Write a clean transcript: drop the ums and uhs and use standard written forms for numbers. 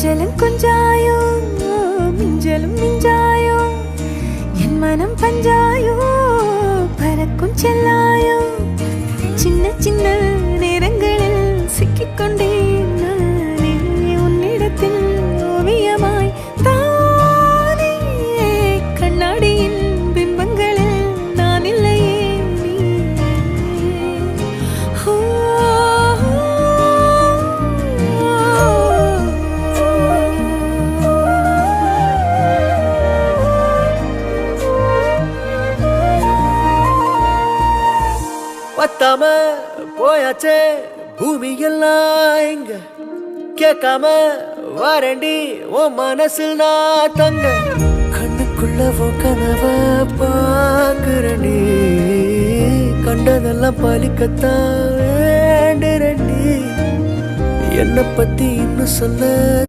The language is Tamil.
கொஞ்சலும் கொஞ்சாயோ மிஞ்சலும் மிஞ்சாயோ என் மனம் பஞ்சாயோ பறக்கும் செல்லாயோ சின்ன சின்ன நேரங்களில் சிக்கிக்கொண்டேன் நானே உன்னிடத்தில் ஓவியமாய் தானே கண்ணாடியின் பிம்பங்களில் நான் இல்லையே நீ பத்தாம போயாச்சே பூமி எல்லாம் இங்க கேட்காம வாரண்டி உன் மனசில் நான் தங்க கண்ணுக்குள்ள உன் கனவ பாக்குறண்டி கண்டதெல்லாம் பலிக்கத்தான் வேண்டுறண்டி என்னை பத்தி இன்னும் சொல்ல